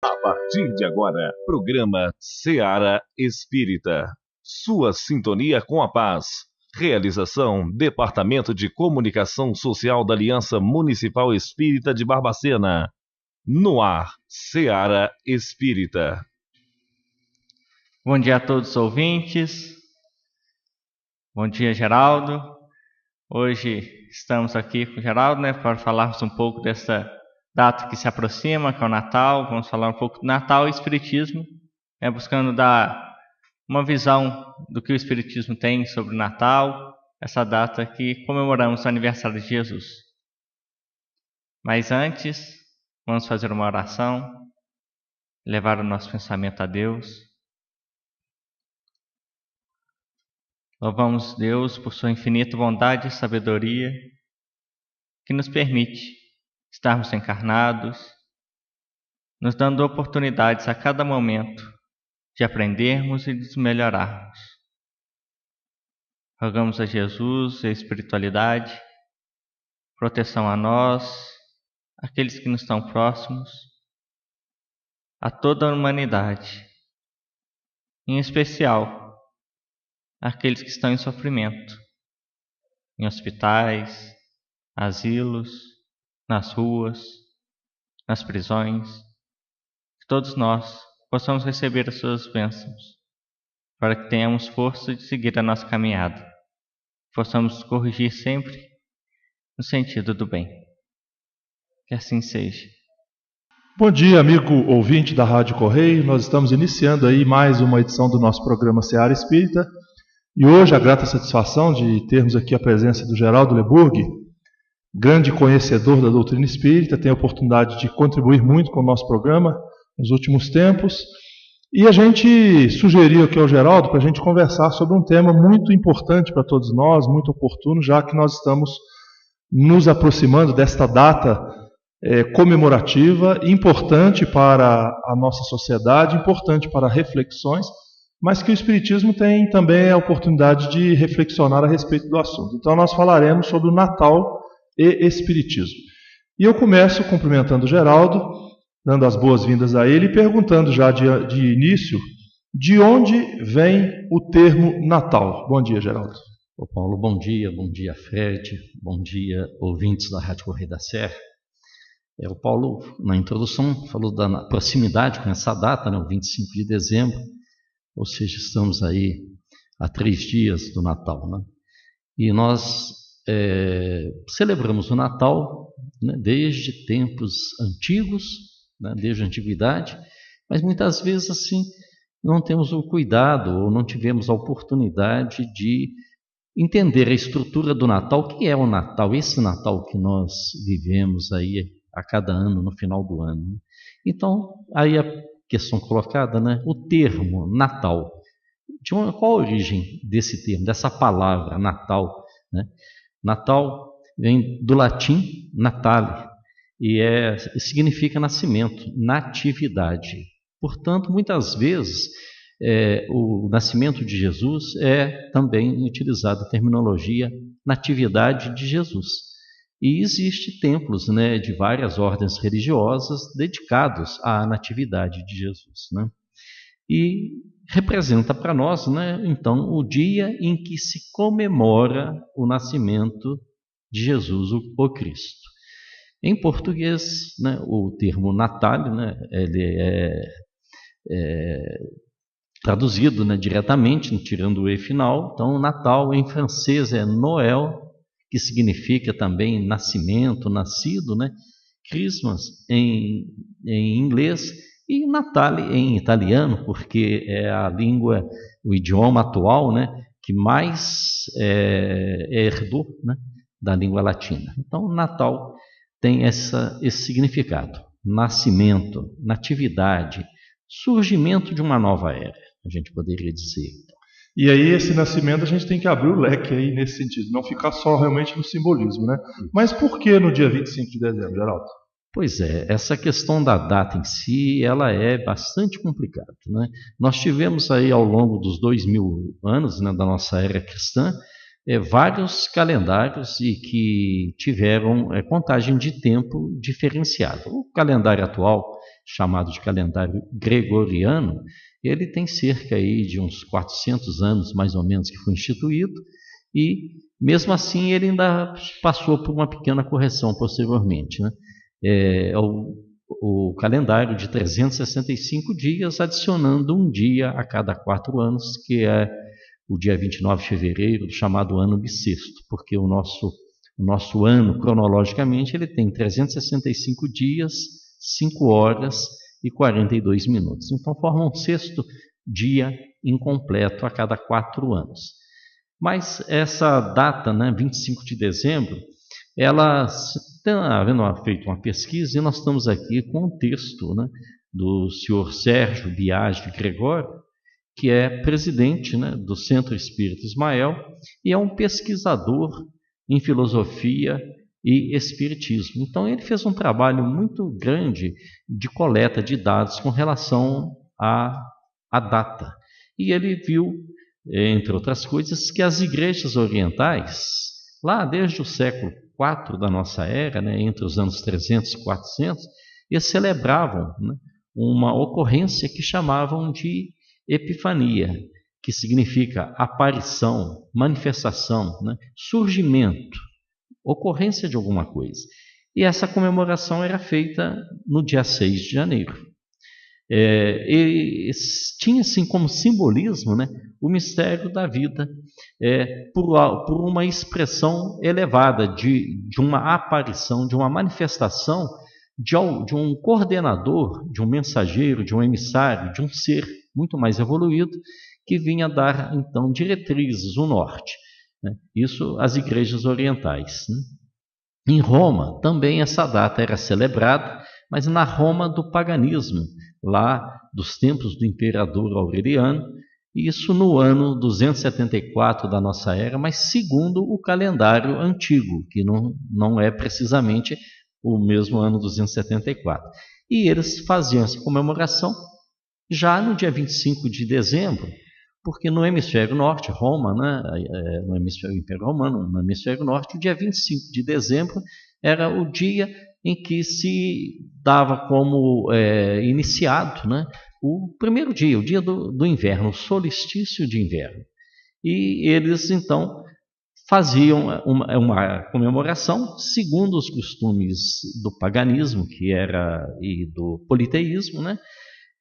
A partir de agora, programa Seara Espírita. Sua sintonia com a paz. Realização: Departamento de Comunicação Social da Aliança Municipal Espírita de Barbacena. No ar, Seara Espírita. Bom dia a todos os ouvintes. Bom dia, Geraldo. Hoje estamos aqui com o Geraldo, para falarmos um pouco dessa data que se aproxima, que é o Natal. Vamos falar um pouco do Natal e Espiritismo, buscando dar uma visão do que o Espiritismo tem sobre o Natal, essa data que comemoramos o aniversário de Jesus. Mas antes, vamos fazer uma oração, levar o nosso pensamento a Deus. Louvamos Deus por sua infinita bondade e sabedoria, que nos permite estarmos encarnados, nos dando oportunidades a cada momento de aprendermos e de nos melhorarmos. Rogamos a Jesus e a espiritualidade, proteção a nós, aqueles que nos estão próximos, a toda a humanidade, em especial aqueles que estão em sofrimento, em hospitais, asilos, nas ruas, nas prisões. Que todos nós possamos receber as suas bênçãos, para que tenhamos força de seguir a nossa caminhada, possamos corrigir sempre no sentido do bem. Que assim seja. Bom dia, amigo ouvinte da Rádio Correio. Nós estamos iniciando aí mais uma edição do nosso programa Seara Espírita. E hoje a grata satisfação de termos aqui a presença do Geraldo Leburg, grande conhecedor da doutrina espírita, tem a oportunidade de contribuir muito com o nosso programa nos últimos tempos. E a gente sugeriu aqui ao Geraldo para a gente conversar sobre um tema muito importante para todos nós, muito oportuno, já que nós estamos nos aproximando desta data comemorativa, importante para a nossa sociedade, importante para reflexões, mas que o Espiritismo tem também a oportunidade de reflexionar a respeito do assunto. Então nós falaremos sobre o Natal e Espiritismo. E eu começo cumprimentando o Geraldo, dando as boas-vindas a ele e perguntando já de início, de onde vem o termo Natal? Bom dia, Geraldo. Ô Paulo, bom dia Fred, bom dia ouvintes da Rádio Correio da Serra. O Paulo, na introdução, falou da proximidade com essa data, o 25 de dezembro, ou seja, estamos aí a 3 dias do Natal, E nós celebramos o Natal desde tempos antigos, desde a antiguidade, mas muitas vezes assim não temos o cuidado ou não tivemos a oportunidade de entender a estrutura do Natal. O que é o Natal? Esse Natal que nós vivemos aí a cada ano, no final do ano. Então, aí a questão colocada, o termo Natal. Qual a origem desse termo, dessa palavra Natal? Natal vem do latim natale e significa nascimento, natividade. Portanto, muitas vezes o nascimento de Jesus é também utilizada a terminologia natividade de Jesus. E existem templos de várias ordens religiosas dedicados à natividade de Jesus. E representa para nós, então, o dia em que se comemora o nascimento de Jesus, o Cristo. Em português, o termo Natal, ele é traduzido diretamente, tirando o E final. Então, Natal em francês é Noël, que significa também nascimento, nascido, Christmas em inglês e Natale em italiano, porque é a língua, o idioma atual, que mais herdou da língua latina. Então, Natal tem esse significado: nascimento, natividade, surgimento de uma nova era, a gente poderia dizer. E aí esse nascimento a gente tem que abrir o leque aí nesse sentido, não ficar só realmente no simbolismo, Mas por que no dia 25 de dezembro, Geraldo? Pois é, essa questão da data em si, ela é bastante complicada, Nós tivemos aí ao longo dos 2000 anos, da nossa era cristã, vários calendários e que tiveram contagem de tempo diferenciada. O calendário atual, chamado de calendário gregoriano, ele tem cerca aí de uns 400 anos, mais ou menos, que foi instituído, e mesmo assim ele ainda passou por uma pequena correção posteriormente, né? O calendário de 365 dias, adicionando um dia a cada 4 anos, que é o dia 29 de fevereiro, chamado ano bissexto, porque o nosso ano, cronologicamente, ele tem 365 dias, 5 horas e 42 minutos. Então, forma um sexto dia incompleto a cada 4 anos. Mas essa data, né, 25 de dezembro, ela está havendo feito uma pesquisa, e nós estamos aqui com um texto, né, do senhor Sérgio Biagi Gregório, que é presidente, né, do Centro Espírita Ismael, e é um pesquisador em filosofia e espiritismo. Então ele fez um trabalho muito grande de coleta de dados com relação à data. E ele viu, entre outras coisas, que as igrejas orientais, lá desde o século IV da nossa era, né, entre os anos 300 e 400, eles celebravam, né, uma ocorrência que chamavam de Epifania, que significa aparição, manifestação, né, surgimento, ocorrência de alguma coisa. E essa comemoração era feita no dia 6 de janeiro. E tinha assim como simbolismo, né, o mistério da vida, por uma expressão elevada de uma aparição, de uma manifestação de um coordenador, de um mensageiro, de um emissário, de um ser muito mais evoluído, que vinha dar então diretrizes, o norte, né? Isso as igrejas orientais, né? Em Roma também essa data era celebrada, mas na Roma do paganismo, lá dos tempos do imperador Aureliano, isso no ano 274 da nossa era, mas segundo o calendário antigo, que não é precisamente o mesmo ano 274. E eles faziam essa comemoração já no dia 25 de dezembro, porque no hemisfério norte, Roma, né, no hemisfério Império Romano, no hemisfério norte, o dia 25 de dezembro era o dia em que se dava como iniciado, né, o primeiro dia, o dia do inverno, o solstício de inverno. E eles, então, faziam uma comemoração segundo os costumes do paganismo e do politeísmo, né?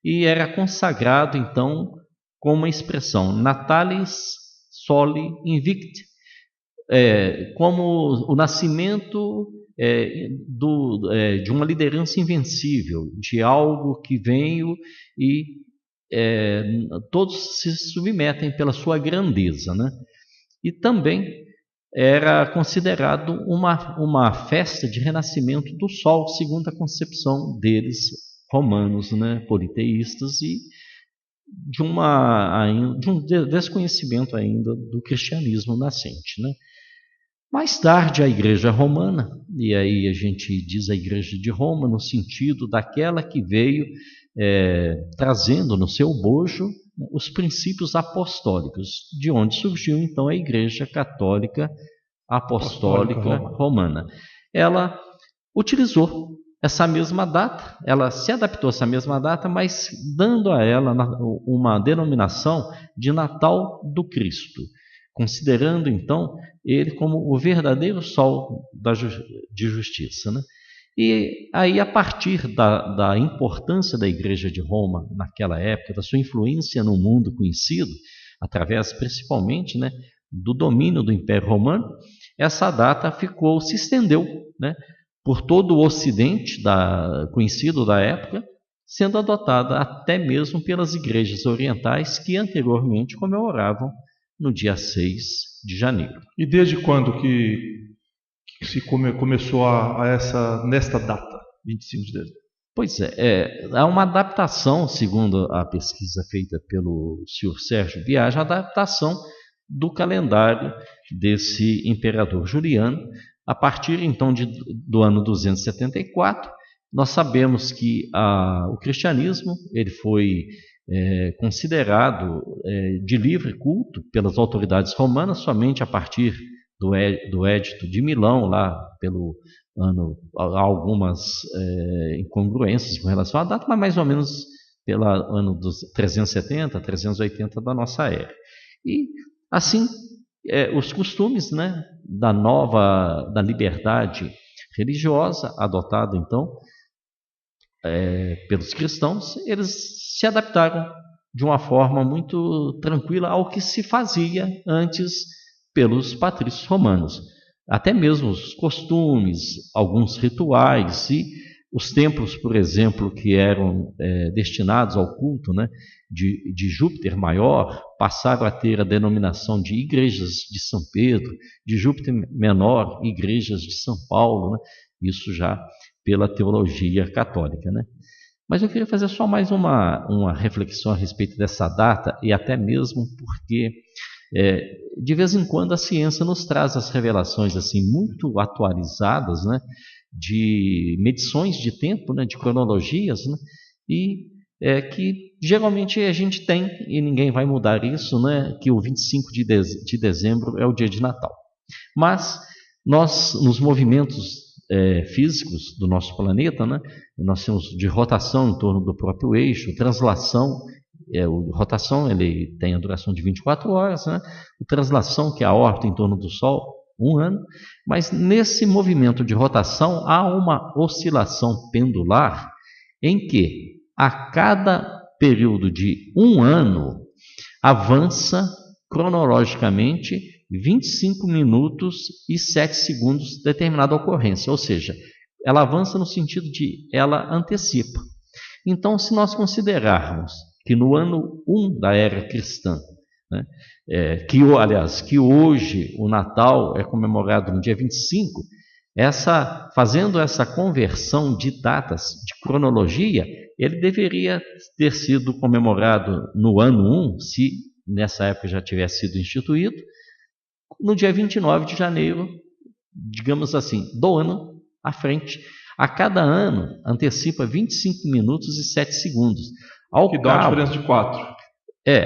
E era consagrado, então, com uma expressão Natalis Soli Invicti, como o nascimento de uma liderança invencível, de algo que veio e todos se submetem pela sua grandeza, né? E também era considerado uma festa de renascimento do sol, segundo a concepção deles, romanos, né, politeístas, e de um desconhecimento ainda do cristianismo nascente, né? Mais tarde, a Igreja Romana, e aí a gente diz a Igreja de Roma no sentido daquela que veio trazendo no seu bojo, né, os princípios apostólicos, de onde surgiu então a Igreja Católica Apostólica Romana. Ela utilizou essa mesma data, ela se adaptou a essa mesma data, mas dando a ela uma denominação de Natal do Cristo, considerando então ele como o verdadeiro sol de justiça, né? E aí, a partir da importância da Igreja de Roma naquela época, da sua influência no mundo conhecido, através principalmente, né, do domínio do Império Romano, essa data se estendeu, né, por todo o Ocidente conhecido da época, sendo adotada até mesmo pelas igrejas orientais que anteriormente comemoravam no dia 6 de janeiro. E desde quando que se começou nesta data, 25 de dezembro? Pois há uma adaptação, segundo a pesquisa feita pelo senhor Sérgio Biagi, a adaptação do calendário desse imperador Juliano, a partir então do ano 274, nós sabemos que o cristianismo ele foi considerado de livre culto pelas autoridades romanas somente a partir do Edito de Milão, lá pelo ano, há algumas incongruências com relação à data, mas mais ou menos pelo ano dos 370, 380 da nossa era. E assim, os costumes, né, da liberdade religiosa adotada então pelos cristãos, eles se adaptaram de uma forma muito tranquila ao que se fazia antes pelos patrícios romanos. Até mesmo os costumes, alguns rituais e os templos, por exemplo, que eram destinados ao culto, né, de Júpiter maior, passaram a ter a denominação de igrejas de São Pedro, de Júpiter menor, igrejas de São Paulo, né, isso já pela teologia católica, né? Mas eu queria fazer só mais uma reflexão a respeito dessa data, e até mesmo porque de vez em quando a ciência nos traz as revelações assim muito atualizadas, né, de medições de tempo, né, de cronologias, né, e que geralmente a gente tem, e ninguém vai mudar isso, né, que o 25 de dezembro é o dia de Natal. Mas nós, nos movimentos físicos do nosso planeta, né, nós temos de rotação em torno do próprio eixo, translação. Rotação ele tem a duração de 24 horas, né? Translação, que é a órbita em torno do Sol, 1 ano. Mas nesse movimento de rotação há uma oscilação pendular em que a cada período de 1 ano avança cronologicamente 25 minutos e 7 segundos determinada ocorrência, ou seja, ela avança no sentido de ela antecipa. Então, se nós considerarmos que no ano 1 da era cristã, né, que hoje o Natal é comemorado no dia 25, fazendo essa conversão de datas, de cronologia, ele deveria ter sido comemorado no ano 1, se nessa época já tivesse sido instituído, no dia 29 de janeiro, digamos assim, do ano à frente. A cada ano antecipa 25 minutos e 7 segundos. Que dá uma diferença de 4.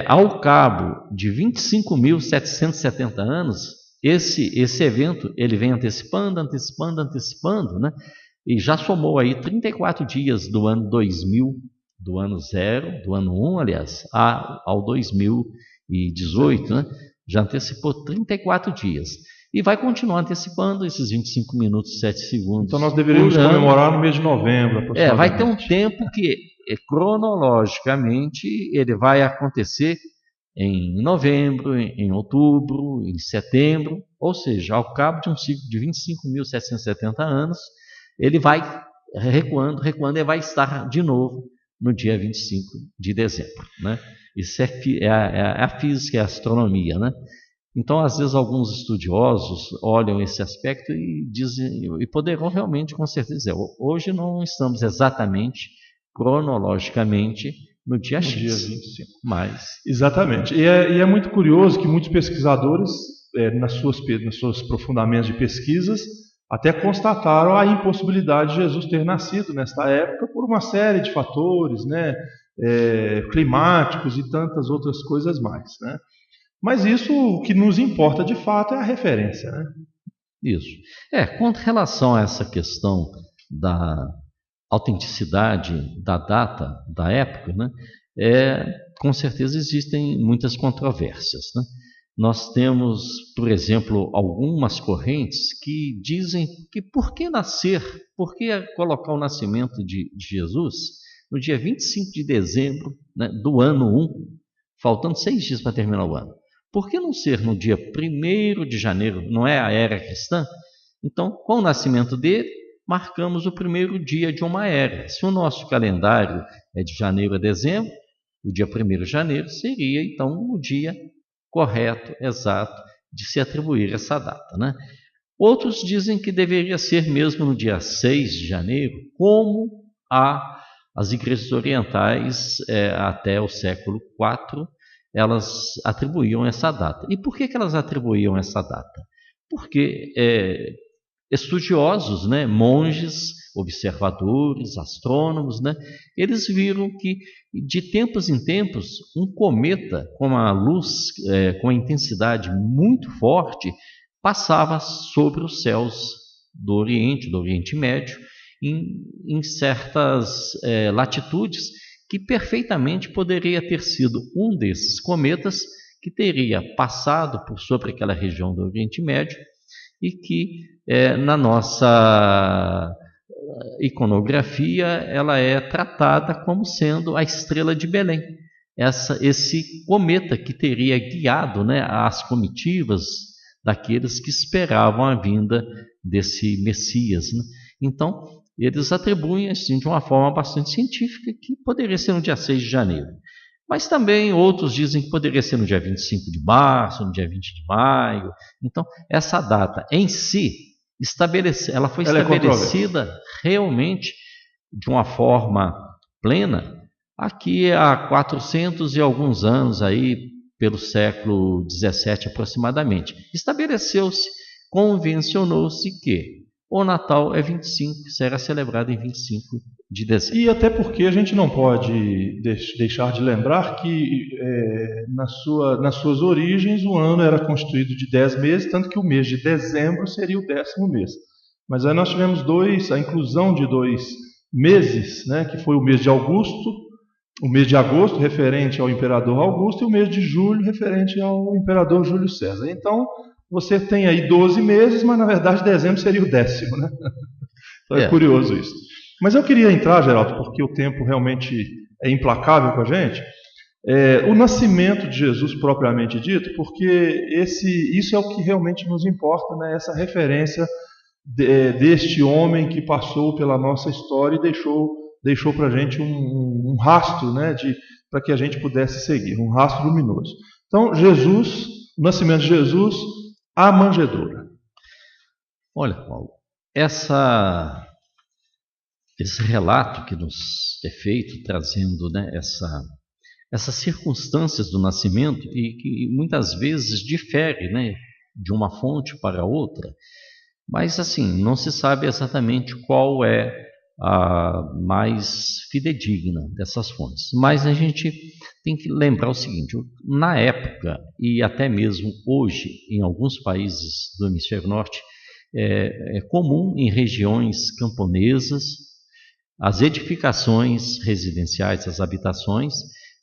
Ao cabo de 25.770 anos, esse evento ele vem antecipando, né? E já somou aí 34 dias do ano 2000, do ano 0, do ano 1, aliás, ao 2018, né? Já antecipou 34 dias. E vai continuar antecipando esses 25 minutos e 7 segundos. Então nós deveríamos comemorar no mês de novembro, aproximadamente. Vai ter um tempo que, cronologicamente, ele vai acontecer em novembro, em outubro, em setembro. Ou seja, ao cabo de um ciclo de 25.770 anos, ele vai recuando e vai estar de novo no dia 25 de dezembro. Né? Isso é a física e a astronomia, né? Então, às vezes, alguns estudiosos olham esse aspecto e dizem, e poderão realmente, com certeza, dizer, hoje não estamos exatamente, cronologicamente, no dia X. Dia 25. Mas... Exatamente. E é muito curioso que muitos pesquisadores, nos seus aprofundamentos de pesquisas, até constataram a impossibilidade de Jesus ter nascido nesta época por uma série de fatores, né, climáticos e tantas outras coisas mais, né? Mas isso, o que nos importa de fato é a referência, né? Isso. Com relação a essa questão da autenticidade da data, da época, né, com certeza existem muitas controvérsias, né? Nós temos, por exemplo, algumas correntes que dizem que por que colocar o nascimento de Jesus no dia 25 de dezembro, né, do ano 1, faltando 6 dias para terminar o ano? Por que não ser no dia 1º de janeiro, não é a era cristã? Então, com o nascimento dele, marcamos o primeiro dia de uma era. Se o nosso calendário é de janeiro a dezembro, o dia 1º de janeiro seria, então, o dia correto, exato, de se atribuir essa data, né? Outros dizem que deveria ser mesmo no dia 6 de janeiro, como as igrejas orientais, até o século IV, elas atribuíam essa data. E por que elas atribuíam essa data? Porque estudiosos, né, monges, observadores, astrônomos, né? Eles viram que de tempos em tempos um cometa com a luz, com a intensidade muito forte, passava sobre os céus do Oriente Médio, em certas latitudes, que perfeitamente poderia ter sido um desses cometas que teria passado por sobre aquela região do Oriente Médio e que na nossa iconografia ela é tratada como sendo a estrela de Belém. Esse cometa que teria guiado, né, as comitivas daqueles que esperavam a vinda desse Messias, né? Então, eles atribuem assim, de uma forma bastante científica que poderia ser no dia 6 de janeiro. Mas também outros dizem que poderia ser no dia 25 de março, no dia 20 de maio. Então, essa data em si, ela foi estabelecida realmente de uma forma plena aqui há 400 e alguns anos, aí, pelo século XVII aproximadamente. Estabeleceu-se, convencionou-se que o Natal é 25, será celebrado em 25 de dezembro. E até porque a gente não pode deixar de lembrar que nas suas origens o ano era constituído de 10 meses, tanto que o mês de dezembro seria o 10º mês. Mas aí nós tivemos a inclusão de 2 meses, né, que foi o mês de o mês de agosto referente ao imperador Augusto e o mês de julho referente ao imperador Júlio César. Então você tem aí 12 meses, mas na verdade dezembro seria o 10º, né? Então é curioso isso. Mas eu queria entrar, Geraldo, porque o tempo realmente é implacável com a gente, o nascimento de Jesus propriamente dito, porque isso é o que realmente nos importa, né? Essa referência deste homem que passou pela nossa história e deixou para a gente um rastro, né, para que a gente pudesse seguir, um rastro luminoso. Então, o nascimento de Jesus, a manjedoura. Olha, Paulo, esse relato que nos é feito, trazendo, né, essas circunstâncias do nascimento e que muitas vezes difere, né, de uma fonte para outra, mas assim, não se sabe exatamente qual é a mais fidedigna dessas fontes. Mas a gente tem que lembrar o seguinte, na época e até mesmo hoje, em alguns países do hemisfério norte, é comum em regiões camponesas as edificações residenciais, as habitações,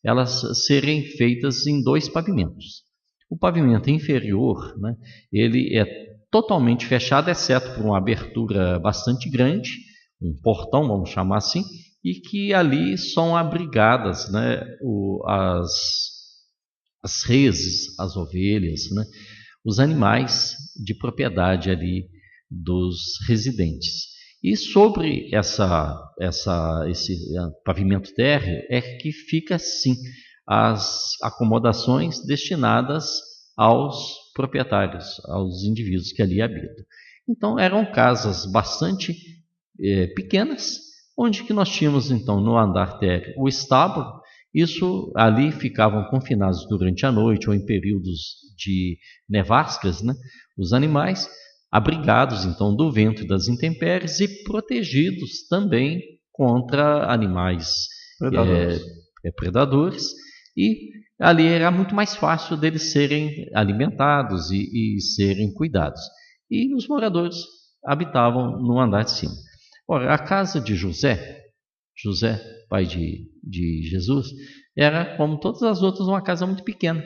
elas serem feitas em 2 pavimentos. O pavimento inferior, né, ele é totalmente fechado, exceto por uma abertura bastante grande, um portão, vamos chamar assim, e que ali são abrigadas, né, as reses, as ovelhas, né, os animais de propriedade ali dos residentes. E sobre esse pavimento térreo é que fica assim as acomodações destinadas aos proprietários, aos indivíduos que ali habitam. Então eram casas bastante pequenas, onde que nós tínhamos então no andar térreo o estábulo. Isso ali ficavam confinados durante a noite ou em períodos de nevascas, né, os animais, abrigados então do vento e das intempéries e protegidos também contra animais predadores. E ali era muito mais fácil deles serem alimentados e serem cuidados. E os moradores habitavam no andar de cima. Ora, a casa de José, pai de Jesus, era, como todas as outras, uma casa muito pequena.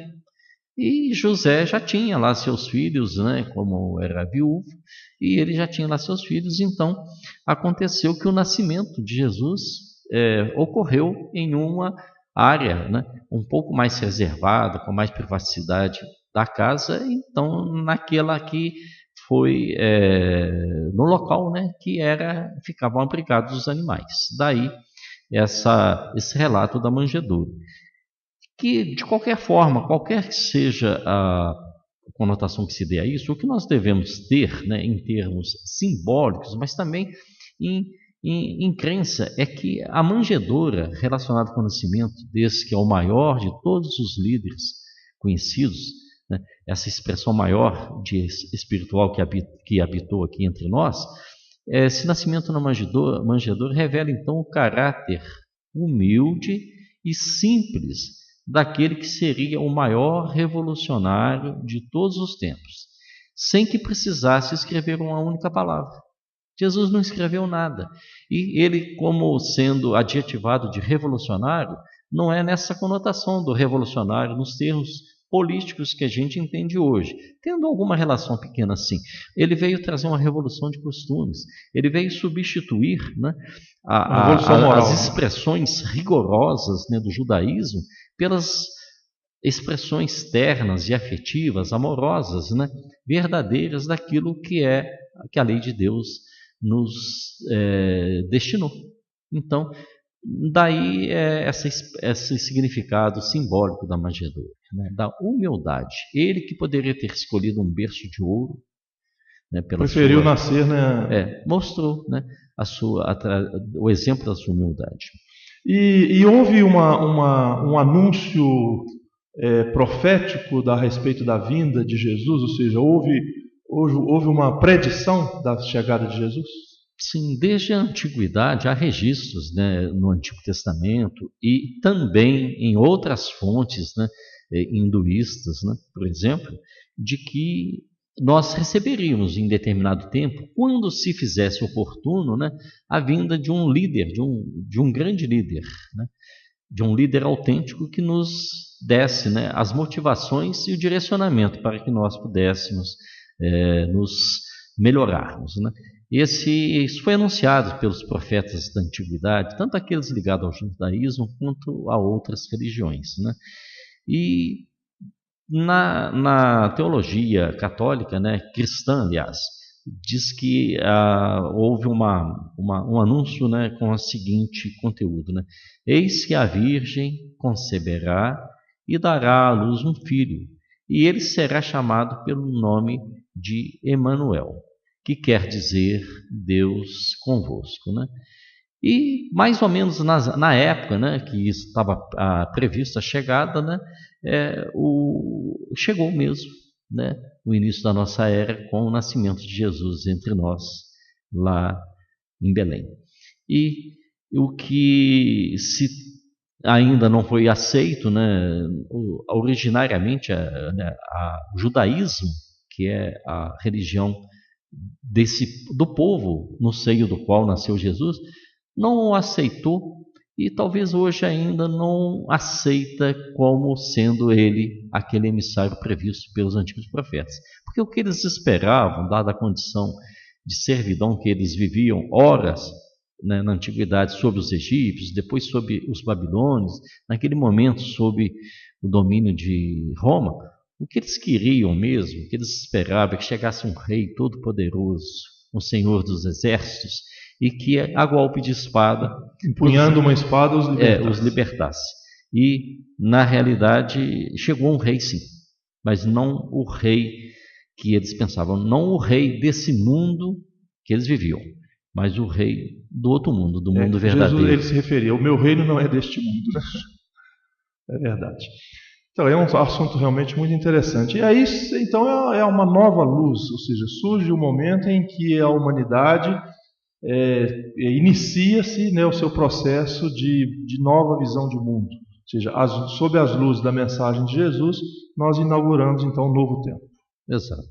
E José já tinha lá seus filhos, né, como era viúvo, e ele já tinha lá seus filhos. Então, aconteceu que o nascimento de Jesus ocorreu em uma área, né, um pouco mais reservada, com mais privacidade da casa. Então, naquela que foi no local, né, que ficavam abrigados os animais. Daí esse relato da manjedoura. Que, de qualquer forma, qualquer que seja a conotação que se dê a isso, o que nós devemos ter, né, em termos simbólicos, mas também em crença, é que a manjedoura relacionada com o nascimento desse, que é o maior de todos os líderes conhecidos, né, essa expressão maior espiritual que habitou aqui entre nós, Esse nascimento na manjedoura revela então o caráter humilde e simples daquele que seria o maior revolucionário de todos os tempos, sem que precisasse escrever uma única palavra. Jesus não escreveu nada. E ele, como sendo adjetivado de revolucionário, não é nessa conotação do revolucionário nos termos políticos que a gente entende hoje, tendo alguma relação pequena assim. Ele veio trazer uma revolução de costumes, ele veio substituir, né, as expressões rigorosas, né, do judaísmo pelas expressões ternas e afetivas, amorosas, né, verdadeiras daquilo que a lei de Deus nos destinou. Então, daí esse significado simbólico da manjedoura, né, da humildade. Ele que poderia ter escolhido um berço de ouro, né, preferiu nascer, né? Mostrou, né, o exemplo da sua humildade. E houve um anúncio profético a respeito da vinda de Jesus, ou seja, houve uma predição da chegada de Jesus? Sim, desde a antiguidade há registros, né, no Antigo Testamento e também em outras fontes, né, hinduístas, né, por exemplo, de que nós receberíamos em determinado tempo, quando se fizesse oportuno, né, a vinda de um líder, de um grande líder, né, de um líder autêntico que nos desse, né, as motivações e o direcionamento para que nós pudéssemos nos melhorarmos, né. Isso foi anunciado pelos profetas da antiguidade, tanto aqueles ligados ao judaísmo quanto a outras religiões, né? E na teologia católica, né, cristã, aliás, diz que houve um anúncio, né, com o seguinte conteúdo, né? Eis que a Virgem conceberá e dará à luz um filho, e ele será chamado pelo nome de Emanuel, que quer dizer Deus convosco, né? E mais ou menos na época, né, que estava prevista a chegada, né, chegou mesmo, né, o início da nossa era com o nascimento de Jesus entre nós, lá em Belém. E o que ainda não foi aceito, né, originariamente, o judaísmo, que é a religião do povo no seio do qual nasceu Jesus, não o aceitou e talvez hoje ainda não aceita como sendo ele aquele emissário previsto pelos antigos profetas. Porque o que eles esperavam, dada a condição de servidão que eles viviam, horas, né, na antiguidade, sob os egípcios, depois sob os babilônios, naquele momento sob o domínio de Roma, o que eles queriam mesmo, o que eles esperavam, é que chegasse um rei todo-poderoso, um senhor dos exércitos, e que a golpe de espada, empunhando uma espada, os libertasse. E, na realidade, chegou um rei sim, mas não o rei que eles pensavam, não o rei desse mundo que eles viviam, mas o rei do outro mundo, do mundo verdadeiro. Jesus, ele se referia, o meu reino não é deste mundo, né? É verdade. Então, é um assunto realmente muito interessante. E aí, então, é uma nova luz, ou seja, surge o momento em que a humanidade inicia-se, né, o seu processo de nova visão de mundo. Ou seja, sob as luzes da mensagem de Jesus, nós inauguramos, então, um novo tempo. Exato.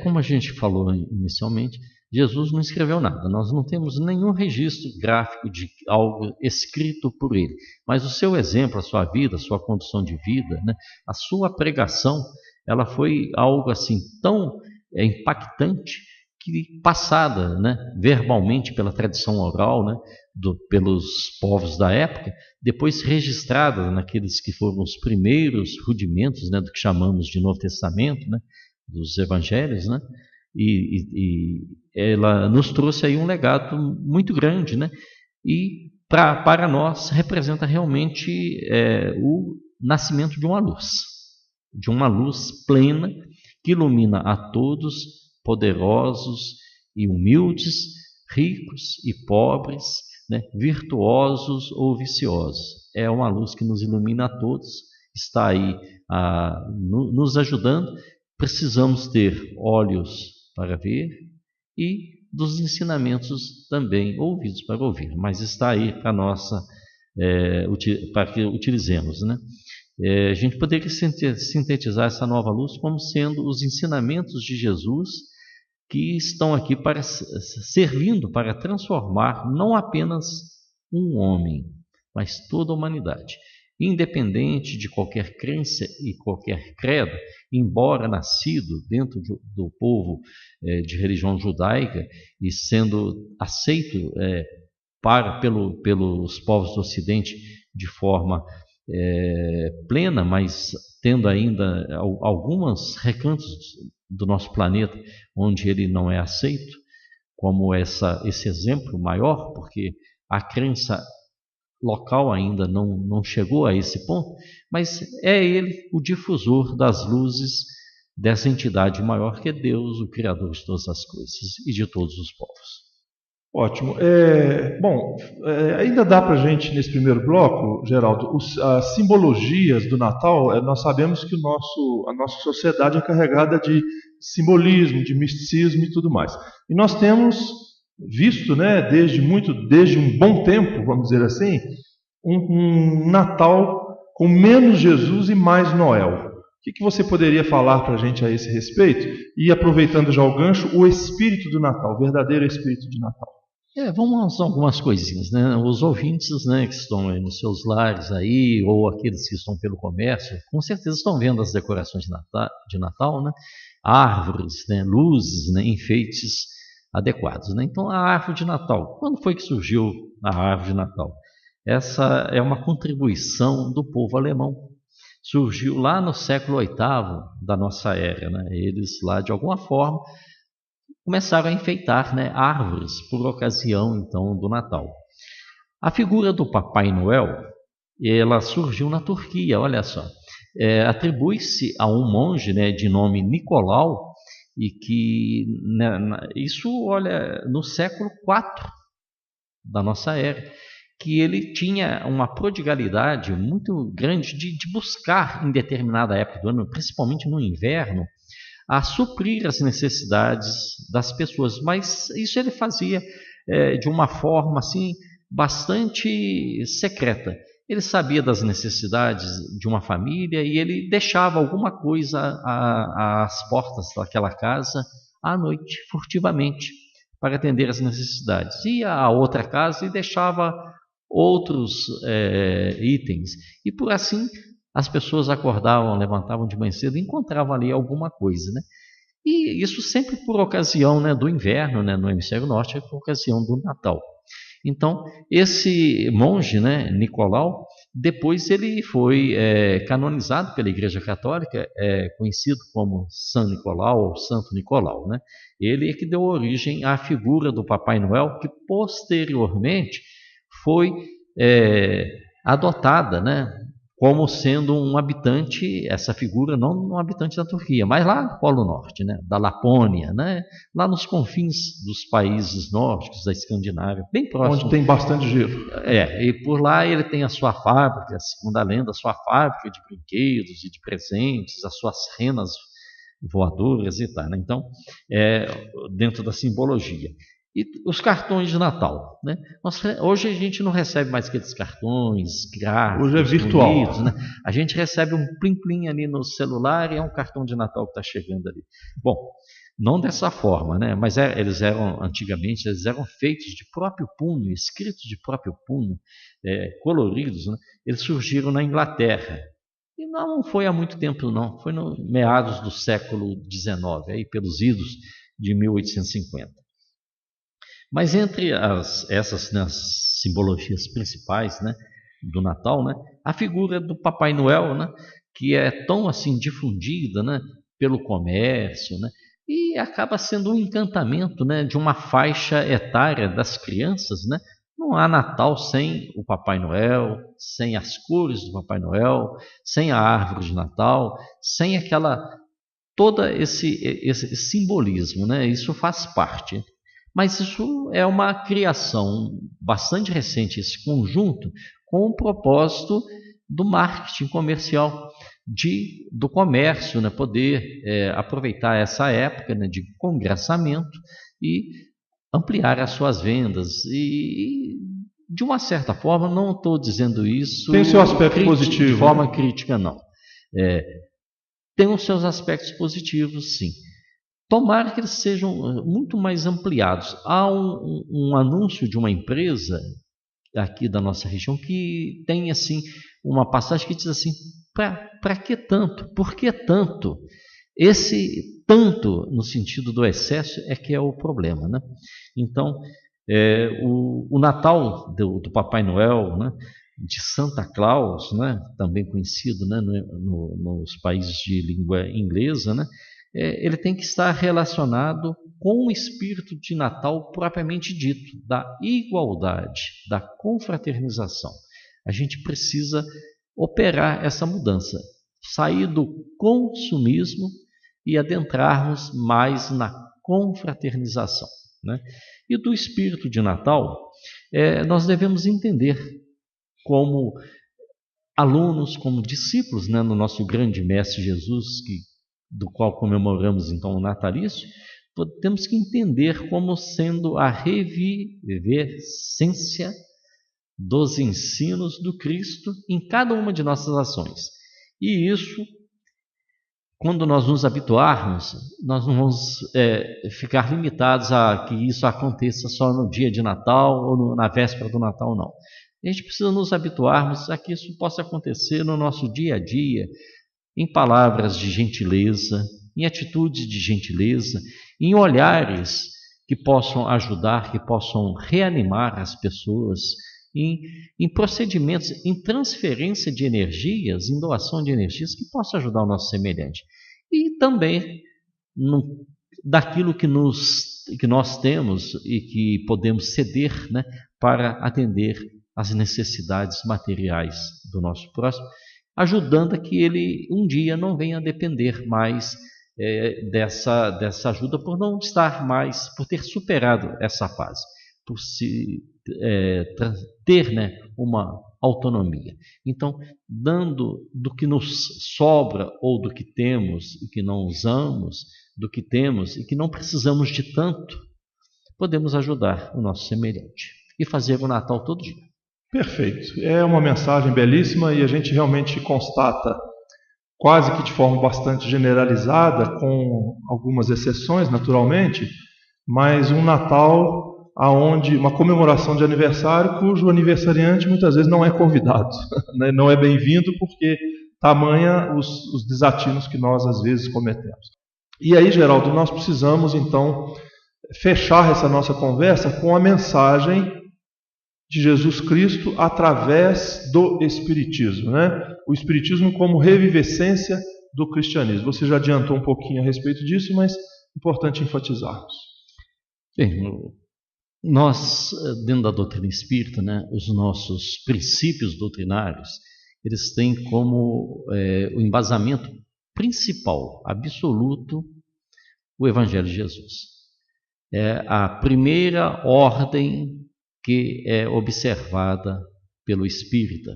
Como a gente falou inicialmente, Jesus não escreveu nada, nós não temos nenhum registro gráfico de algo escrito por ele, mas o seu exemplo, a sua vida, a sua condução de vida, né, a sua pregação, ela foi algo assim tão impactante que passada, né, verbalmente pela tradição oral, né, pelos povos da época, depois registrada naqueles que foram os primeiros rudimentos, né, do que chamamos de Novo Testamento, né, dos Evangelhos, né, e ela nos trouxe aí um legado muito grande, né, e para nós representa realmente o nascimento de uma luz plena que ilumina a todos, poderosos e humildes, ricos e pobres, né, virtuosos ou viciosos. É uma luz que nos ilumina a todos, está aí nos ajudando. Precisamos ter olhos para ver e dos ensinamentos também ouvidos para ouvir, mas está aí para nossa, para que utilizemos, né? A gente poderia sintetizar essa nova luz como sendo os ensinamentos de Jesus que estão aqui servindo para transformar não apenas um homem, mas toda a humanidade. Independente de qualquer crença e qualquer credo, embora nascido dentro do povo de religião judaica e sendo aceito pelos povos do Ocidente de forma plena, mas tendo ainda alguns recantos do nosso planeta onde ele não é aceito, como esse exemplo maior, porque a crença local ainda não chegou a esse ponto, mas é ele o difusor das luzes dessa entidade maior que é Deus, o Criador de todas as coisas e de todos os povos. Ótimo. Ainda dá para a gente, nesse primeiro bloco, Geraldo, as simbologias do Natal. Nós sabemos que a nossa sociedade é carregada de simbolismo, de misticismo e tudo mais. E nós temos visto, né, desde um bom tempo, vamos dizer assim, um Natal com menos Jesus e mais Noel. O que você poderia falar para a gente a esse respeito? E aproveitando já o gancho, o espírito do Natal, o verdadeiro espírito de Natal. Vamos a algumas coisinhas, né? Os ouvintes, né, que estão aí nos seus lares aí, ou aqueles que estão pelo comércio, com certeza estão vendo as decorações de Natal, né? Árvores, né, luzes, né, enfeites adequados, né? Então, a árvore de Natal, quando foi que surgiu a árvore de Natal? Essa é uma contribuição do povo alemão. Surgiu lá no século VIII da nossa era, né? Eles lá, de alguma forma, começaram a enfeitar, né, árvores por ocasião, então, do Natal. A figura do Papai Noel, ela surgiu na Turquia, olha só. Atribui-se a um monge, né, de nome Nicolau, e que isso, olha, no século IV da nossa era, que ele tinha uma prodigalidade muito grande de buscar em determinada época do ano, principalmente no inverno, a suprir as necessidades das pessoas, mas isso ele fazia de uma forma assim bastante secreta. Ele sabia das necessidades de uma família e ele deixava alguma coisa às portas daquela casa à noite, furtivamente, para atender as necessidades. Ia a outra casa e deixava outros itens. E por assim as pessoas acordavam, levantavam de manhã cedo e encontravam ali alguma coisa, né? E isso sempre por ocasião, né, do inverno, né, no hemisfério norte, por ocasião do Natal. Então, esse monge, né, Nicolau, depois ele foi canonizado pela Igreja Católica, conhecido como São Nicolau ou Santo Nicolau, né? Ele é que deu origem à figura do Papai Noel, que posteriormente foi adotada, né, como sendo um habitante, essa figura não um habitante da Turquia, mas lá no Polo Norte, né, da Lapônia, né, lá nos confins dos países nórdicos, da Escandinávia, bem próximo. Onde tem bastante gelo. E por lá ele tem a sua fábrica, segundo a lenda, a sua fábrica de brinquedos e de presentes, as suas renas voadoras e tal, né? Então, dentro da simbologia. E os cartões de Natal, né? Hoje a gente não recebe mais aqueles cartões gráficos. Hoje é virtual. Bonitos, né? A gente recebe um plim-plim ali no celular e é um cartão de Natal que está chegando ali. Bom, não dessa forma, né? Mas antigamente eles eram feitos de próprio punho, escritos de próprio punho, coloridos, né? Eles surgiram na Inglaterra. E não foi há muito tempo, não. Foi no meados do século XIX, aí pelos idos de 1850. Mas entre essas simbologias principais, né, do Natal, né, a figura do Papai Noel, né, que é tão assim difundida, né, pelo comércio, né, e acaba sendo um encantamento, né, de uma faixa etária das crianças, né. Não há Natal sem o Papai Noel, sem as cores do Papai Noel, sem a árvore de Natal, sem todo esse simbolismo, né, isso faz parte. Mas isso é uma criação bastante recente, esse conjunto, com o propósito do marketing comercial, do comércio, né, poder aproveitar essa época, né, de congraçamento e ampliar as suas vendas. E de uma certa forma, não estou dizendo isso tem o seu aspecto positivo, de forma crítica, não. Tem os seus aspectos positivos, sim. Tomara que eles sejam muito mais ampliados. Há um anúncio de uma empresa aqui da nossa região que tem assim uma passagem que diz assim: para que tanto? Por que tanto? Esse tanto, no sentido do excesso, é que é o problema, né? Então, o Natal do Papai Noel, né, de Santa Claus, né, também conhecido, né, nos países de língua inglesa, né, ele tem que estar relacionado com o espírito de Natal propriamente dito, da igualdade, da confraternização. A gente precisa operar essa mudança, sair do consumismo e adentrarmos mais na confraternização, né? E do espírito de Natal, nós devemos entender como alunos, como discípulos, né, no nosso grande Mestre Jesus, do qual comemoramos então o natalício, temos que entender como sendo a revivescência dos ensinos do Cristo em cada uma de nossas ações. E isso, quando nós nos habituarmos, nós não vamos ficar limitados a que isso aconteça só no dia de Natal ou na véspera do Natal, não. A gente precisa nos habituarmos a que isso possa acontecer no nosso dia a dia, em palavras de gentileza, em atitudes de gentileza, em olhares que possam ajudar, que possam reanimar as pessoas, em procedimentos, em transferência de energias, em doação de energias que possam ajudar o nosso semelhante. E também daquilo que nós temos e que podemos ceder, né, para atender às necessidades materiais do nosso próximo, ajudando a que ele um dia não venha a depender mais dessa ajuda, por não estar mais, por ter superado essa fase, por ter, né, uma autonomia. Então, dando do que nos sobra ou do que temos e que não usamos, do que temos e que não precisamos de tanto, podemos ajudar o nosso semelhante e fazer o Natal todo dia. Perfeito. É uma mensagem belíssima e a gente realmente constata, quase que de forma bastante generalizada, com algumas exceções, naturalmente, mas um Natal aonde uma comemoração de aniversário cujo aniversariante muitas vezes não é convidado, né? Não é bem-vindo porque tamanha os desatinos que nós às vezes cometemos. E aí, Geraldo, nós precisamos então fechar essa nossa conversa com a mensagem de Jesus Cristo através do Espiritismo, né? O Espiritismo como revivescência do cristianismo. Você já adiantou um pouquinho a respeito disso, mas é importante enfatizarmos. Bem, nós, dentro da doutrina espírita, né, os nossos princípios doutrinários, eles têm como o embasamento principal, absoluto, o Evangelho de Jesus. É a primeira ordem que é observada pelo espírita,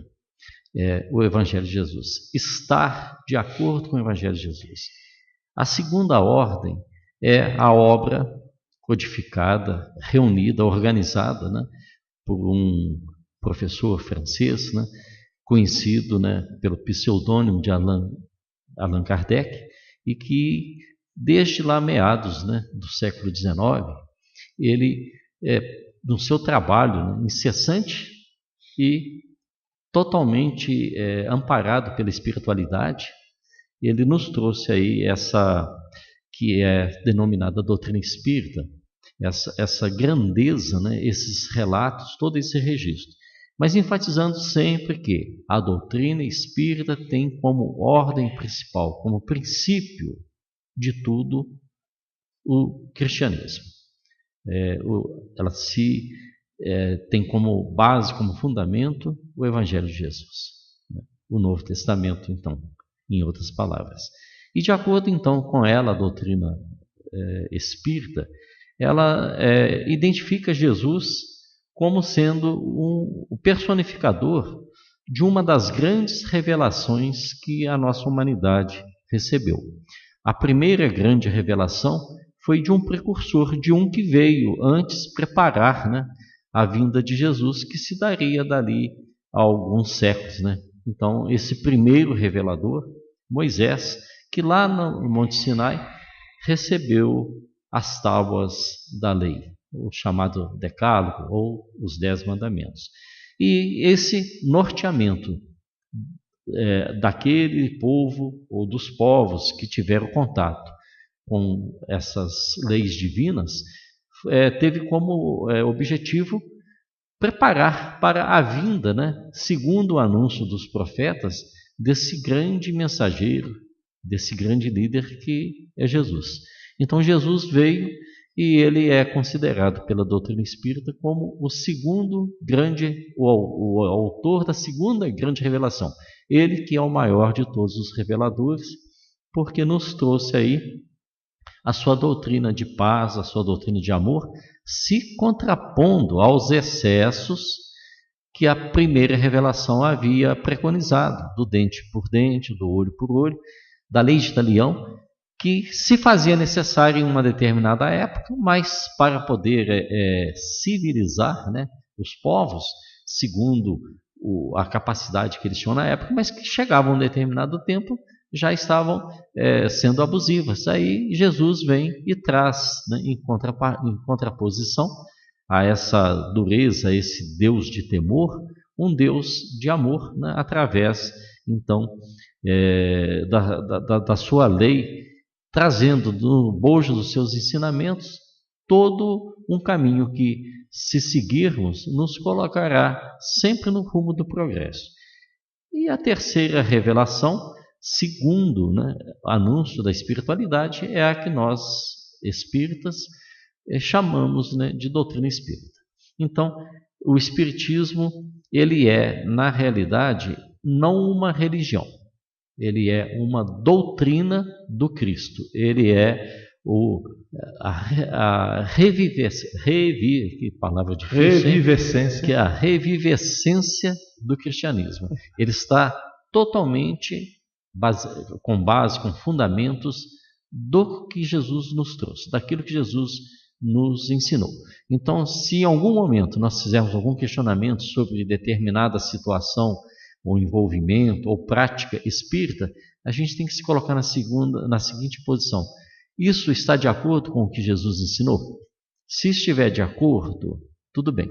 o Evangelho de Jesus. Estar de acordo com o Evangelho de Jesus. A segunda ordem é a obra codificada, reunida, organizada, né, por um professor francês, né, conhecido, né, pelo pseudônimo de Allan Kardec, e que desde lá meados, né, do século XIX, ele no seu trabalho, né, incessante e totalmente amparado pela espiritualidade, ele nos trouxe aí essa que é denominada doutrina espírita, essa grandeza, né, esses relatos, todo esse registro, mas enfatizando sempre que a doutrina espírita tem como ordem principal, como princípio de tudo, o cristianismo. Ela tem como base, como fundamento, o Evangelho de Jesus, né? O Novo Testamento, então, em outras palavras. E de acordo, então, com ela, a doutrina espírita, ela identifica Jesus como sendo o personificador de uma das grandes revelações que a nossa humanidade recebeu. A primeira grande revelação foi de um precursor, de um que veio antes preparar, né, a vinda de Jesus, que se daria dali a alguns séculos, né? Então, esse primeiro revelador, Moisés, que lá no Monte Sinai recebeu as tábuas da lei, o chamado Decálogo ou os 10 Mandamentos. E esse norteamento daquele povo ou dos povos que tiveram contato com essas leis divinas, teve como objetivo preparar para a vinda, né, segundo o anúncio dos profetas, desse grande mensageiro, desse grande líder que é Jesus. Então Jesus veio e ele é considerado pela doutrina espírita como o segundo grande, o autor da segunda grande revelação. Ele que é o maior de todos os reveladores, porque nos trouxe aí a sua doutrina de paz, a sua doutrina de amor, se contrapondo aos excessos que a primeira revelação havia preconizado, do dente por dente, do olho por olho, da lei de talião, que se fazia necessário em uma determinada época, mas para poder civilizar, né, os povos, segundo a capacidade que eles tinham na época, mas que chegavam a um determinado tempo, já estavam sendo abusivas. Aí Jesus vem e traz, né, em contraposição a essa dureza, a esse Deus de temor, um Deus de amor, né, através, então, da sua lei, trazendo no bojo dos seus ensinamentos todo um caminho que, se seguirmos, nos colocará sempre no rumo do progresso. E a terceira revelação, segundo, né, anúncio da espiritualidade, é a que nós, espíritas, chamamos, né, de doutrina espírita. Então, o espiritismo, ele é, na realidade, não uma religião. Ele é uma doutrina do Cristo. Ele é a que palavra difícil, revivescência, que é a revivescência do cristianismo. Ele está totalmente com fundamentos do que Jesus nos trouxe, daquilo que Jesus nos ensinou. Então, se em algum momento nós fizermos algum questionamento sobre determinada situação ou envolvimento ou prática espírita, a gente tem que se colocar na seguinte posição: isso está de acordo com o que Jesus ensinou? Se estiver de acordo, tudo bem,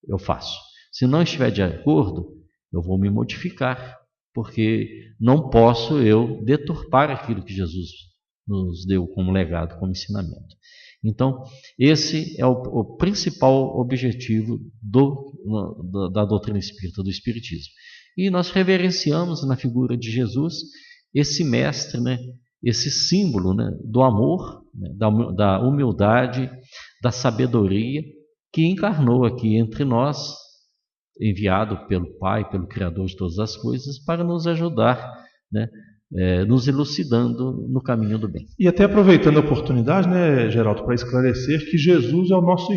eu faço. Se não estiver de acordo, eu vou me modificar, porque não posso eu deturpar aquilo que Jesus nos deu como legado, como ensinamento. Então, esse é o principal objetivo da doutrina espírita, do espiritismo. E nós reverenciamos na figura de Jesus esse mestre, né, esse símbolo, né, do amor, né, da humildade, da sabedoria, que encarnou aqui entre nós, enviado pelo Pai, pelo Criador de todas as coisas, para nos ajudar, né, nos elucidando no caminho do bem. E até aproveitando a oportunidade, né, Geraldo, para esclarecer que Jesus é o nosso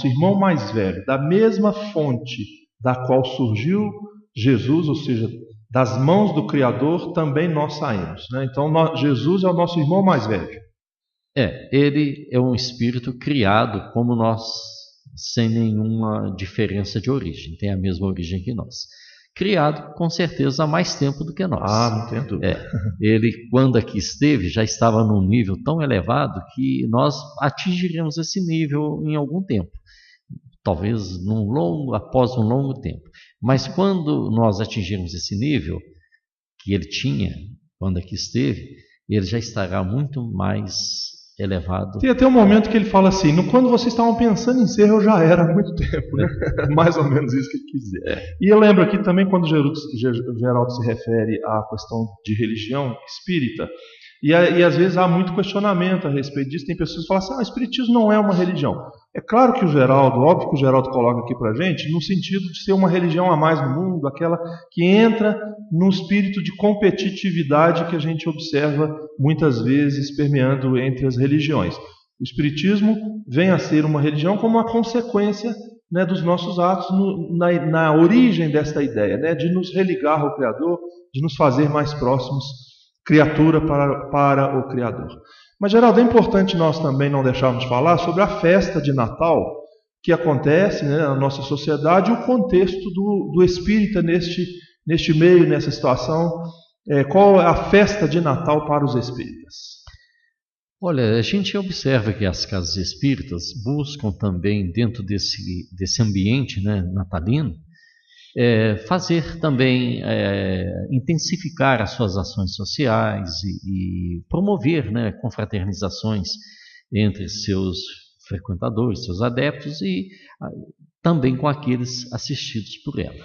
irmão mais velho, da mesma fonte da qual surgiu Jesus, ou seja, das mãos do Criador também nós saímos, né? Então Jesus é o nosso irmão mais velho. Ele é um espírito criado como nós, sem nenhuma diferença de origem, tem a mesma origem que nós. Criado, com certeza, há mais tempo do que nós. Não tem dúvida. Ele, quando aqui esteve, já estava num nível tão elevado que nós atingiríamos esse nível em algum tempo. Talvez após um longo tempo. Mas quando nós atingirmos esse nível que ele tinha, quando aqui esteve, ele já estará muito mais elevado. Tem até um momento que ele fala assim: quando vocês estavam pensando em ser, eu já era há muito tempo, né? Mais ou menos isso que ele quis dizer. E eu lembro aqui também, quando Geraldo se refere à questão de religião espírita, e às vezes há muito questionamento a respeito disso. Tem pessoas que falam assim: o espiritismo não é uma religião. É claro que óbvio que o Geraldo coloca aqui pra gente, no sentido de ser uma religião a mais no mundo, aquela que entra no espírito de competitividade que a gente observa muitas vezes permeando entre as religiões. O espiritismo vem a ser uma religião como uma consequência, né, dos nossos atos, na origem desta ideia, né, de nos religar ao Criador, de nos fazer mais próximos, criatura para o Criador. Mas, Geraldo, é importante nós também não deixarmos de falar sobre a festa de Natal que acontece, né, na nossa sociedade e o contexto do espírita neste meio, nessa situação. Qual é a festa de Natal para os espíritas? Olha, a gente observa que as casas espíritas buscam também, dentro desse ambiente, né, natalino, fazer também, intensificar as suas ações sociais e promover, né, confraternizações entre seus frequentadores, seus adeptos e também com aqueles assistidos por ela.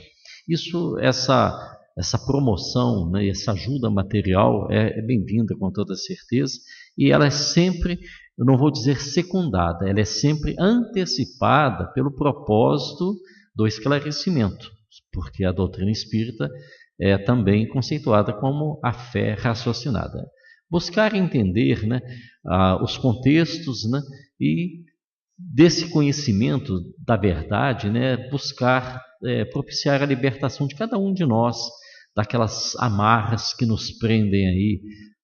Essa promoção, né, essa ajuda material é bem-vinda com toda certeza, e ela é sempre, eu não vou dizer secundada, ela é sempre antecipada pelo propósito do esclarecimento, porque a doutrina espírita é também conceituada como a fé raciocinada. Buscar entender, né, os contextos, né, e desse conhecimento da verdade, né, buscar propiciar a libertação de cada um de nós daquelas amarras que nos prendem aí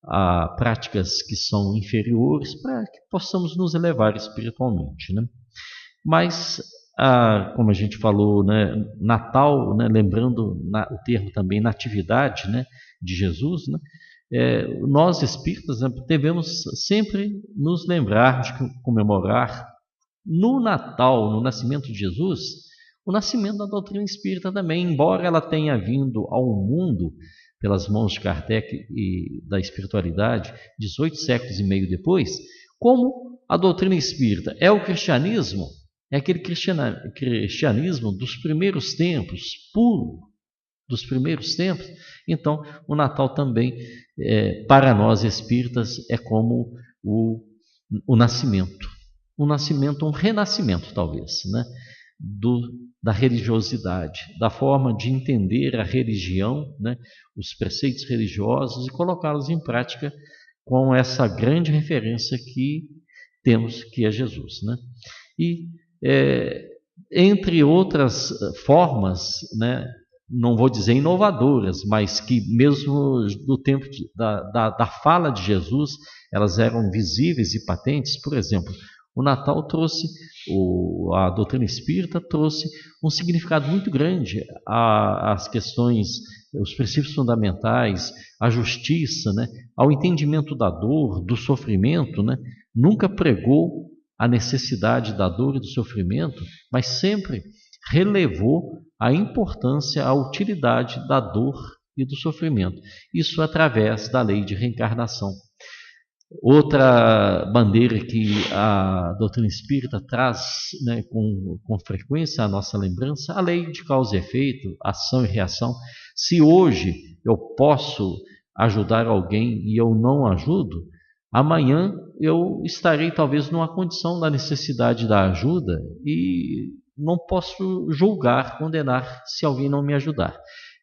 a práticas que são inferiores, para que possamos nos elevar espiritualmente, né? Mas, como a gente falou, né, Natal, né, lembrando o termo também natividade, né, de Jesus, né, nós espíritas, né, devemos sempre nos lembrar de comemorar no Natal, no nascimento de Jesus, o nascimento da doutrina espírita também, embora ela tenha vindo ao mundo pelas mãos de Kardec e da espiritualidade 18 séculos e meio depois, como a doutrina espírita é o cristianismo, é aquele cristianismo dos primeiros tempos, puro, dos primeiros tempos. Então, o Natal também, para nós espíritas, é como o nascimento. Um nascimento, um renascimento, talvez, né? Da religiosidade, da forma de entender a religião, né? Os preceitos religiosos e colocá-los em prática com essa grande referência que temos, que é Jesus, né? E, entre outras formas, né? Não vou dizer inovadoras, mas que mesmo do tempo da fala de Jesus, elas eram visíveis e patentes. Por exemplo, o Natal trouxe, a doutrina espírita trouxe um significado muito grande às questões, os princípios fundamentais, à justiça, né, ao entendimento da dor, do sofrimento, né? Nunca pregou a necessidade da dor e do sofrimento, mas sempre relevou a importância, a utilidade da dor e do sofrimento. Isso através da lei de reencarnação. Outra bandeira que a doutrina espírita traz, né, com frequência à nossa lembrança, a lei de causa e efeito, ação e reação. Se hoje eu posso ajudar alguém e eu não ajudo, amanhã eu estarei talvez numa condição da necessidade da ajuda e não posso julgar, condenar se alguém não me ajudar.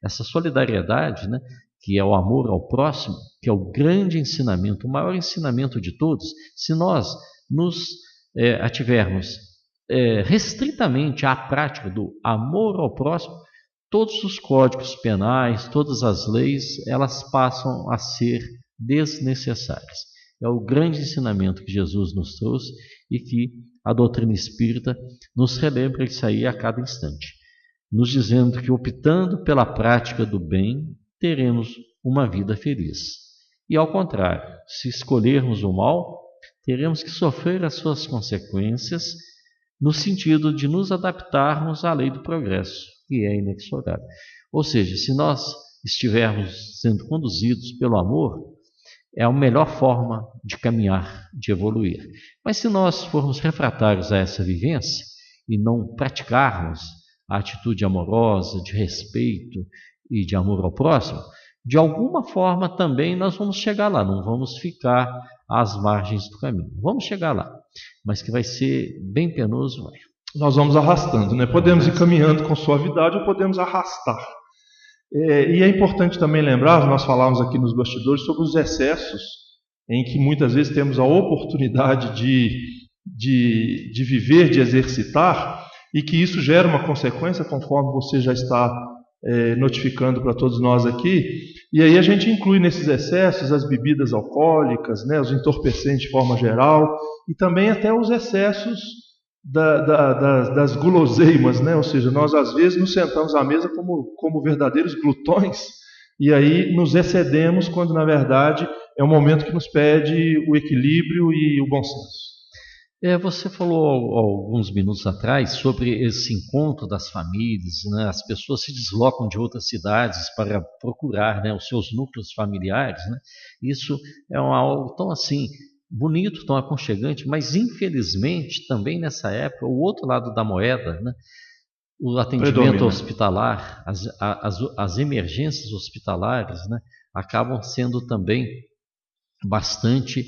Essa solidariedade, né, que é o amor ao próximo, que é o grande ensinamento, o maior ensinamento de todos, se nós nos ativermos restritamente à prática do amor ao próximo, todos os códigos penais, todas as leis, elas passam a ser desnecessárias. É o grande ensinamento que Jesus nos trouxe e que a doutrina espírita nos relembra isso aí a cada instante, nos dizendo que optando pela prática do bem, teremos uma vida feliz. E ao contrário, se escolhermos o mal, teremos que sofrer as suas consequências no sentido de nos adaptarmos à lei do progresso, que é inexorável. Ou seja, se nós estivermos sendo conduzidos pelo amor, é a melhor forma de caminhar, de evoluir. Mas se nós formos refratários a essa vivência e não praticarmos a atitude amorosa, de respeito e de amor ao próximo, de alguma forma também nós vamos chegar lá, não vamos ficar às margens do caminho. Vamos chegar lá, mas que vai ser bem penoso. Nós vamos arrastando, né? Podemos ir caminhando com suavidade ou podemos arrastar. E é importante também lembrar, nós falávamos aqui nos bastidores sobre os excessos, em que muitas vezes temos a oportunidade de viver, de exercitar, e que isso gera uma consequência, conforme você já está notificando para todos nós aqui. E aí a gente inclui nesses excessos as bebidas alcoólicas, né, os entorpecentes de forma geral, e também até os excessos das guloseimas, né? Ou seja, nós às vezes nos sentamos à mesa como verdadeiros glutões, e aí nos excedemos quando na verdade é um momento que nos pede o equilíbrio e o bom senso. Você falou alguns minutos atrás sobre esse encontro das famílias, né? As pessoas se deslocam de outras cidades para procurar, né, os seus núcleos familiares, né? Isso é algo tão assim bonito, tão aconchegante, mas infelizmente também nessa época o outro lado da moeda, né, o atendimento hospitalar, as emergências hospitalares, né, acabam sendo também bastante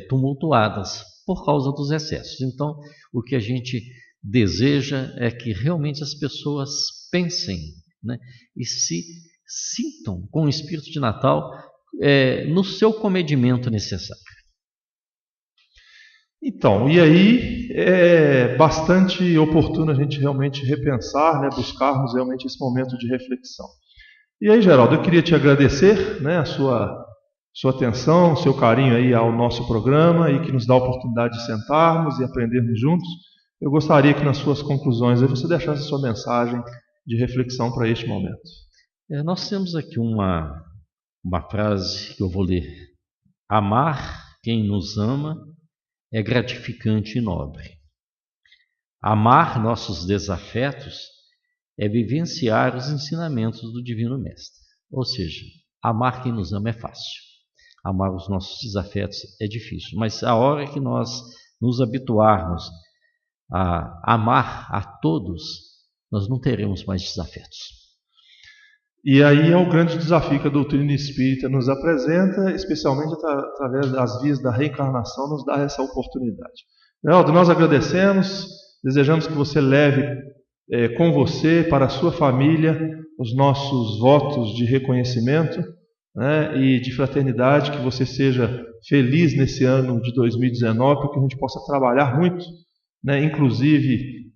tumultuadas por causa dos excessos. Então, o que a gente deseja é que realmente as pessoas pensem, né, e se sintam com o espírito de Natal no seu comedimento necessário. Então, e aí é bastante oportuno a gente realmente repensar, né, buscarmos realmente esse momento de reflexão. E aí, Geraldo, eu queria te agradecer, né, a sua atenção, o seu carinho aí ao nosso programa e que nos dá a oportunidade de sentarmos e aprendermos juntos. Eu gostaria que nas suas conclusões aí você deixasse a sua mensagem de reflexão para este momento. Nós temos aqui uma frase que eu vou ler. Amar quem nos ama é gratificante e nobre. Amar nossos desafetos é vivenciar os ensinamentos do Divino Mestre. Ou seja, amar quem nos ama é fácil. Amar os nossos desafetos é difícil. Mas a hora que nós nos habituarmos a amar a todos, nós não teremos mais desafetos. E aí é o grande desafio que a doutrina espírita nos apresenta, especialmente através das vias da reencarnação, nos dá essa oportunidade. Geraldo, nós agradecemos, desejamos que você leve com você, para a sua família, os nossos votos de reconhecimento, né, e de fraternidade, que você seja feliz nesse ano de 2019, para que a gente possa trabalhar muito, né, inclusive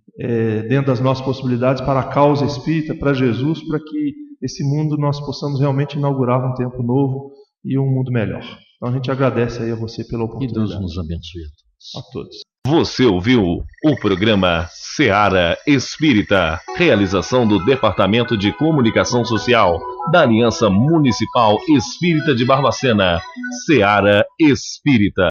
dentro das nossas possibilidades, para a causa espírita, para Jesus, para que esse mundo nós possamos realmente inaugurar um tempo novo e um mundo melhor. Então a gente agradece aí a você pela oportunidade. Que Deus nos abençoe a todos. Você ouviu o programa Seara Espírita, realização do Departamento de Comunicação Social da Aliança Municipal Espírita de Barbacena. Seara Espírita.